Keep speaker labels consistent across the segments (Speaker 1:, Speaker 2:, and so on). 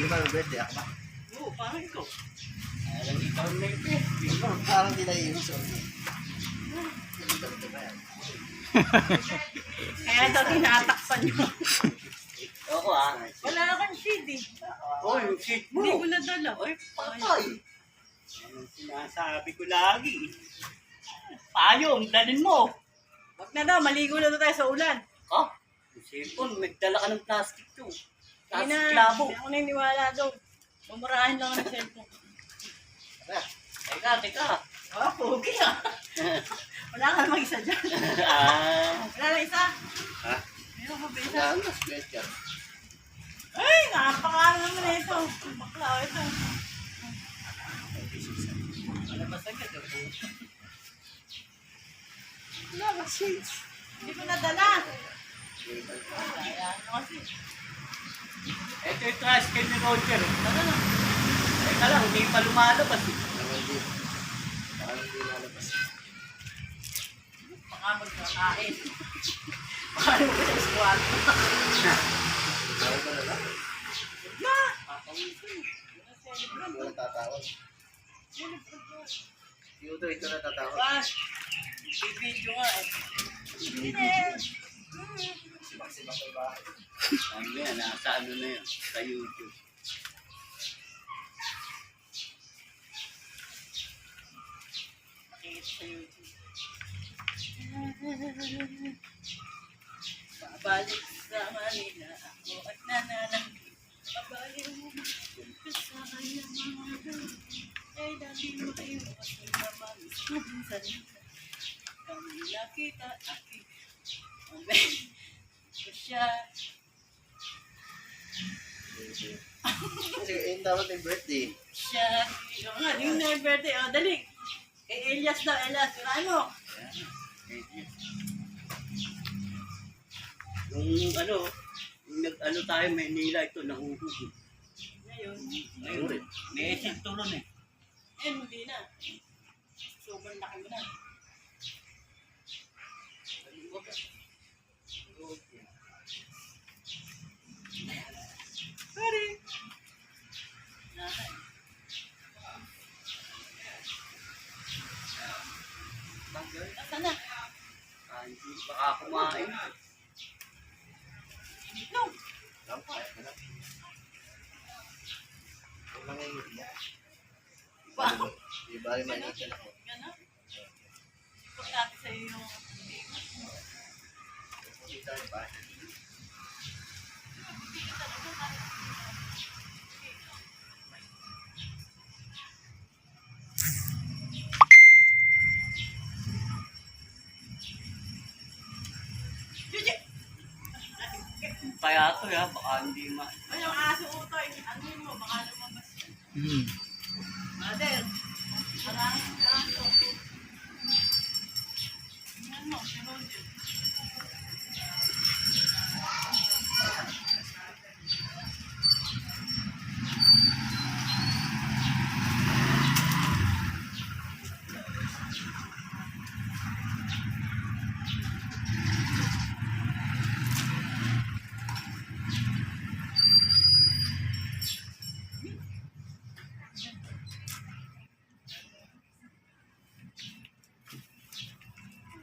Speaker 1: Sino ba ang birthday? Ako ba?
Speaker 2: Oo, parang ikaw.
Speaker 1: Alam, ikaw na ito eh. Parang di na iibig sa ulit.
Speaker 2: Kaya daw tinatakpan nyo.
Speaker 1: Ako ah.
Speaker 2: Wala kang shade eh.
Speaker 1: Oh, yung shit mo.
Speaker 2: Hindi ko nadala.
Speaker 1: Ay, patay.
Speaker 2: Anong sinasabi ko lagi? Payong, dalhin mo. Wag na daw, maligo na daw tayo sa ulan.
Speaker 1: Ha? Yung cellphone, nagdala ka ng plastic to.
Speaker 2: Hindi
Speaker 1: Plastic
Speaker 2: na,
Speaker 1: labo.
Speaker 2: hindi ako naniniwala daw. Mamarahin lang ang cellphone.
Speaker 1: Teka.
Speaker 2: Ah, pogi ah. Wala ka namang isa dyan. Wala na isa.
Speaker 1: Ha?
Speaker 2: Meron pa ba isa?
Speaker 1: Wala na, sweat yan.
Speaker 2: Ay, napakala naman na ito. Bakla, ito. Wala ba sagad ako? Wala ba shades? Hindi ko nadala. Ayan, kasi.
Speaker 1: Ito yung trash can ni Roger.
Speaker 2: Ano na?
Speaker 1: Teka lang, hindi pa lumalabas. Parang hindi lalabas.
Speaker 2: Baka magkakain. Baka naman ko sa squad.
Speaker 1: Tawag ka na lang.
Speaker 2: Na!
Speaker 1: Ito na tatawag. Ito na tatawag.
Speaker 2: Bas! Bibidyo nga eh. Bilis!
Speaker 1: Sibak-sibak ko yung bahay.
Speaker 3: Ano yan, nasa ano na yun, sa YouTube.
Speaker 2: Nakikita sa YouTube. Babalik sa Manila ako at nananangkin. Babalik mo sa kanya mga ay dati maiwas na mamis ko minsan. Kami nakita aking amen ko siya.
Speaker 1: Kasi yung dapat yung birthday.
Speaker 2: Siya, yung nga, yung na birthday, oh, dali. Kay Elias daw, Elias, ano?
Speaker 3: Yung ano, yung nag-ano tayo, Manila, ito, nahuhugod.
Speaker 2: Ngayon,
Speaker 3: Ngayon, may esig tulon eh.
Speaker 2: hindi na. Sobrang laki mo na. Sorry. Nasaan na?
Speaker 3: Hindi baka kumain.
Speaker 2: No.
Speaker 1: Lampay ka na. Yung mga iiyak.
Speaker 2: Wow.
Speaker 1: Di ba rin mainit ka na ako?
Speaker 2: Gano'n? Pag natin sa iyo yung...
Speaker 1: Dito yung bahay.
Speaker 2: Juji!
Speaker 3: Kaya ito ya, baka hindi
Speaker 2: Ay, yung aso utoy. Ano yun mo? Baka lumabas yan. Mother, maraming aso. Tingnan mo, si Roger.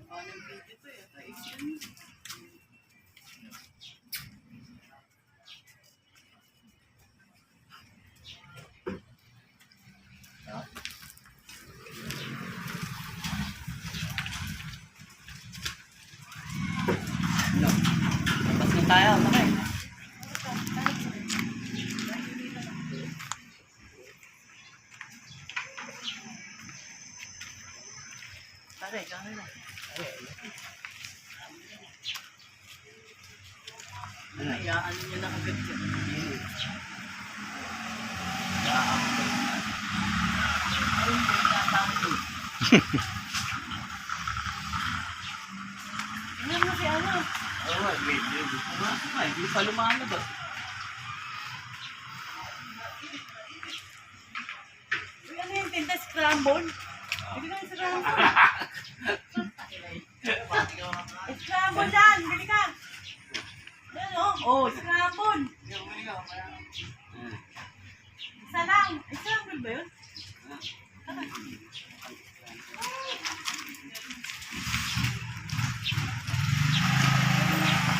Speaker 2: Anong video to eh? Kaisyan.
Speaker 3: Tapos na tayo, okay.
Speaker 2: Pare, gano'n lang. Hayaan niyo na agad yun. Ay, hindi natanggol. Tingnan mo si ano.
Speaker 3: Oo, hindi pa lumalabas.
Speaker 2: Uy, ano yung tinta scramble? Bili ka ng scramble. Scramble dyan, bili ka. Yan o. Oh, scramble. Ay, sample ba yun?
Speaker 3: Ah,
Speaker 2: Ah,